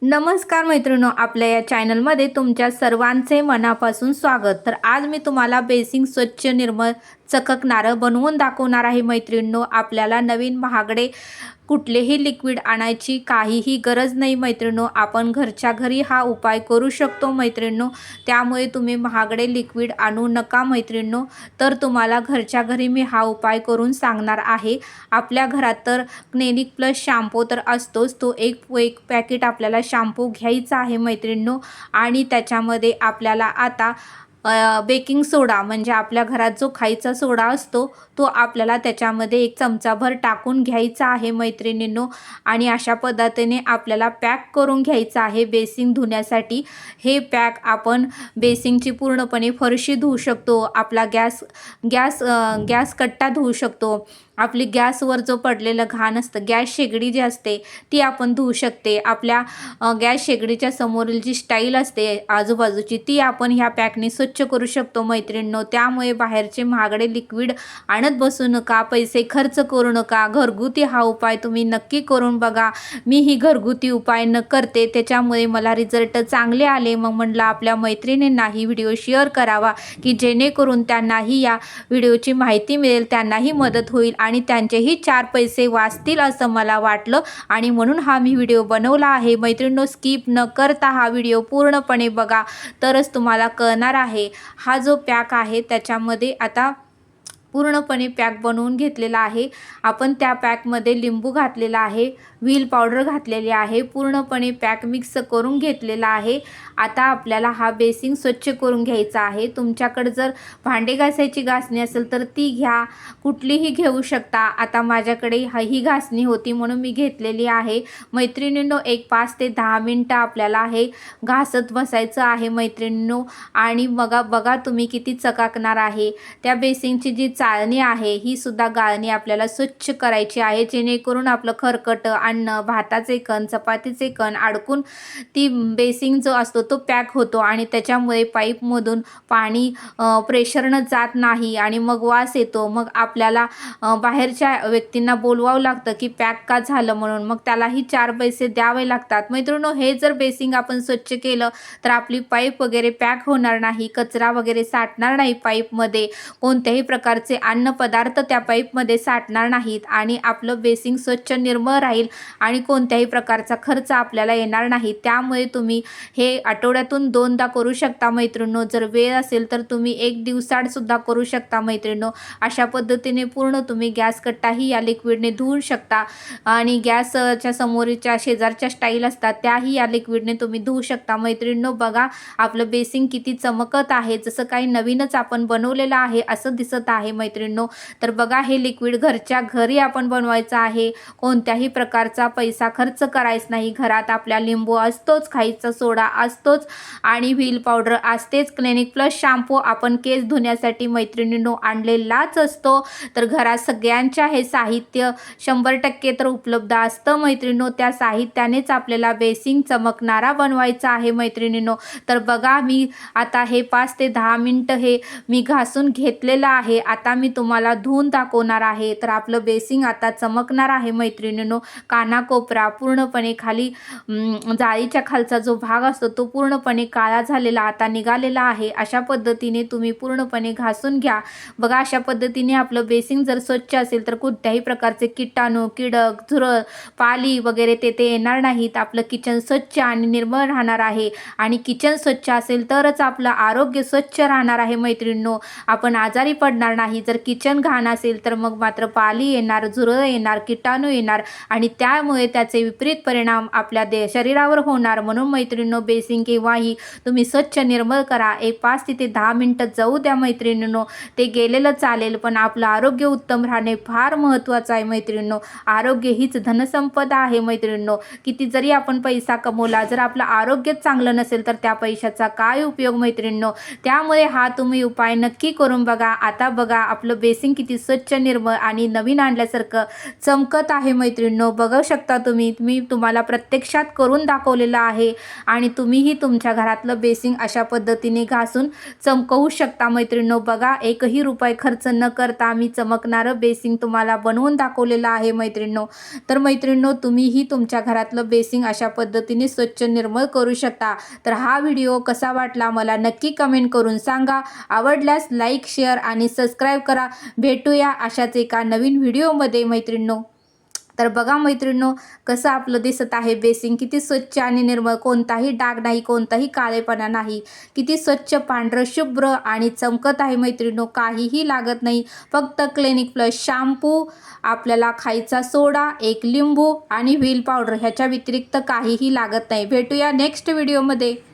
नमस्कार मैत्रिणींनो, आपल्या या चॅनलमध्ये तुमच्या सर्वांचे मनापासून स्वागत। तर आज मी तुम्हाला बेसिंग स्वच्छ निर्मळ चककणारं बनवून दाखवणार आहे मैत्रिणींनो। आपल्याला नवीन महागडे कुठलेही लिक्विड आणायची काहीही गरज नाही मैत्रिणींनो, आपण घरच्या घरी हा उपाय करू शकतो मैत्रिणींनो। त्यामुळे तुम्ही महागडे लिक्विड आणू नका मैत्रिणींनो। तर तुम्हाला घरच्या घरी मी हा उपाय करून सांगणार आहे। आपल्या घरात तर क्लिनिक प्लस शॅम्पू तर असतोच, तो एक पॅकेट आपल्याला शॅम्पू घ्यायचा आहे मैत्रिणींनो। आणि त्याच्यामध्ये आपल्याला आता बेकिंग सोडा म्हणजे आपल्या घरात जो खायचा सोडा असतो तो आपल्याला त्याच्यामध्ये 1 चमचाभर टाकून घ्यायचा आहे मैत्रिणींनो। आणि अशा पद्धतीने आपल्याला पॅक करून घ्यायचा आहे बेसिंग धुण्यासाठी। हे पॅक आपण बेसिंगची पूर्णपणे फरशी धुवू शकतो, आपला गॅस कट्टा धुवू शकतो, आपली गॅसवर जो पडलेलं घाण असतं, गॅस शेगडी जी असते ती आपण धुवू शकते, आपल्या गॅस शेगडीच्या समोरील जी स्टाईल असते आजूबाजूची ती आपण ह्या पॅकने स्वच्छ करू शकतो मैत्रिणींनो। त्यामुळे बाहेरचे महागडे लिक्विड आणत बसू नका, पैसे खर्च करू नका। घरगुती हा उपाय तुम्ही नक्की करून बघा। मी ही घरगुती उपाय करते, त्याच्यामुळे मला रिझल्ट चांगले आले। मग म्हटलं आपल्या मैत्रिणींना ही व्हिडिओ शेअर करावा की जेणेकरून त्यांनाही या व्हिडिओची माहिती मिळेल, त्यांनाही मदत होईल आणि त्यांचेही 4 पैसे वाचतील असं मला वाटलं आणि म्हणून हा मी व्हिडिओ बनवला आहे मैत्रिणींनो। स्किप न करता हा व्हिडिओ पूर्णपणे बघा, तरच तुम्हाला कळणार आहे। हा जो पॅक आहे त्याच्यामध्ये आता पूर्णपणे पॅक बनवून घेतलेला आहे आपण। त्या पॅकमध्ये लिंबू घातलेला आहे, व्हील पावडर घातलेली आहे, पूर्णपणे पॅक मिक्स करून घेतलेला आहे। आता आपल्याला हा बेसिंग स्वच्छ करून घ्यायचा आहे। तुमच्याकडे जर भांडे घासायची घासणी असेल तर ती घ्या, कुठलीही घेऊ शकता। आता माझ्याकडे ही घासणी होती म्हणून मी घेतलेली आहे मैत्रिणींनो। 5 ते 10 मिनिटं आपल्याला हे घासत बसायचं आहे मैत्रिणींनो। आणि बघा तुम्ही किती चकाकणार आहे। त्या बेसिंगची जी चाळणी आहे ही सुद्धा गाळणी आपल्याला स्वच्छ करायची आहे, जेणेकरून आपलं खरकट अन्न, भाताचे कण, चपातीचे कण अडकून ती बेसिंग जो असतो तो पॅक होतो आणि त्याच्यामुळे पाईपमधून पाणी प्रेशरनं जात नाही आणि मग वास येतो। मग आपल्याला बाहेरच्या व्यक्तींना बोलवावं लागतं की पॅक का झालं म्हणून, मग त्यालाही 4 पैसे द्यावे लागतात मैत्रिणींनो। हे जर बेसिंग आपण स्वच्छ केलं तर आपली पाईप वगैरे पॅक होणार नाही, कचरा वगैरे साठणार नाही पाईपमध्ये, कोणत्याही प्रकारचे अन्न पदार्थ त्या पाईपमध्ये साठणार नाहीत आणि आपलं बेसिंग स्वच्छ निर्मळ राहील आणि कोणत्याही प्रकारचा खर्च आपल्याला येणार नाही। त्यामुळे तुम्ही हे आठवड्यातून 2दा करू शकता मैत्रिणींनो। जर वेळ असेल तर तुम्ही 1 दिवसाआड सुद्धा करू शकता मैत्रिणींनो। अशा पद्धतीने पूर्ण तुम्ही गॅस कट्टाही या लिक्विडने धुवू शकता आणि गॅसच्या समोरच्या शेजारच्या स्टाईल असतात त्याही या लिक्विडने तुम्ही धुवू शकता मैत्रिणींनो। बघा आपलं बेसिंग किती चमकत आहे, जसं काही नवीनच आपण बनवलेलं आहे असं दिसत आहे मैत्रिणींनो। तर बघा हे लिक्विड घरच्या घरी आपण बनवायचं आहे, कोणत्याही प्रकारचा पैसा खर्च करायचा नाही। घरात आपल्या लिंबू असतोच, खायचा सोडा असतोच आणि व्हील पावडर असतेच, क्लिनिक प्लस शॅम्पू आपण केस धुण्यासाठी मैत्रिणींनो आणलेलाच असतो। तर घरात सगळ्यांच्या हे साहित्य 100% तर उपलब्ध असतं मैत्रिणींनो। त्या साहित्यानेच आपल्याला बेसिंग चमकणारा बनवायचा आहे मैत्रिणींनो। तर बघा मी आता हे 5 ते 10 मिनिटं हे मी घासून घेतलेलं आहे। आता मी तुम्हाला धुवून दाखवणार आहे। तर आपलं बेसिंग आता चमकणार आहे मैत्रिणींनो। कानाकोपरा पूर्णपणे खाली जाळीच्या खालचा जो भाग असतो तो पूर्णपणे काळा झालेला आता निघालेला आहे। अशा पद्धतीने तुम्ही पूर्णपणे घासून घ्या। बघा अशा पद्धतीने आपलं बेसिंग जर स्वच्छ असेल तर कोणत्याही प्रकारचे कीटाणू, कीडक, झुरळ, पाली वगैरे तेथे येणार नाहीत। आपलं किचन स्वच्छ आणि निर्मळ राहणार आहे आणि किचन स्वच्छ असेल तरच आपलं आरोग्य स्वच्छ राहणार आहे मैत्रिणींनो। आपण आजारी पडणार नाही। जर किचन घाण असेल तर मग मात्र पाली येणार, झुरळ येणार, कीटाणू येणार आणि त्यामुळे त्याचे विपरीत परिणाम आपल्या शरीरावर होणार। म्हणून मैत्रिणींनो बेसिंग केव्हाही तुम्ही स्वच्छ निर्मळ करा। 5 ते 10 मिनिटं जाऊ द्या मैत्रिणींनो, ते गेलेलं चालेल पण आपलं आरोग्य उत्तम राहणे फार महत्त्वाचं आहे मैत्रिणींनो। आरोग्य हीच धनसंपदा आहे मैत्रिणींनो। किती जरी आपण पैसा कमवला, जर आपलं आरोग्यच चांगलं नसेल तर त्या पैशाचा काय उपयोग मैत्रिणींनो। त्यामुळे हा तुम्ही उपाय नक्की करून बघा। आता बघा आपलं बेसिंग किती स्वच्छ, निर्मळ आणि नवीन आणल्यासारखं चमकत आहे मैत्रिणींनो। बघा बघू शकता मी तुम्हाला प्रत्यक्षात करून दाखवलेलं आहे आणि तुम्हीही तुमच्या घरातलं बेसिंग अशा पद्धतीने घासून चमकवू शकता मैत्रिणींनो. बघा, एकही रुपये खर्च न करता मी चमकणारं बेसिंग तुम्हाला बनवून दाखवलेलं आहे मैत्रिणींनो. तर मैत्रिणींनो, तुम्हीही तुमच्या घरातलं बेसिंग अशा पद्धतीने स्वच्छ निर्मळ करू शकता. तर हा व्हिडिओ कसा वाटला मला नक्की कमेंट करून सांगा. आवडल्यास लाईक, शेअर आणि सबस्क्राईब करा. भेटूया अशाच एका नवीन व्हिडिओमध्ये मैत्रिणींनो. तर बघा मैत्रिणींनो, कसं आपलं दिसत आहे बेसिंग, किती स्वच्छ आणि निर्मळ, कोणताही डाग नाही, कोणताही काळेपणा नाही, किती स्वच्छ पांढरं शुभ्र आणि चमकत आहे मैत्रिणींनो. काहीही लागत नाही, फक्त क्लिनिक प्लस शॅम्पू, आपल्याला खायचा सोडा, एक लिंबू आणि व्हील पावडर ह्याच्या व्यतिरिक्त काहीही लागत नाही. भेटूया नेक्स्ट व्हिडिओमध्ये.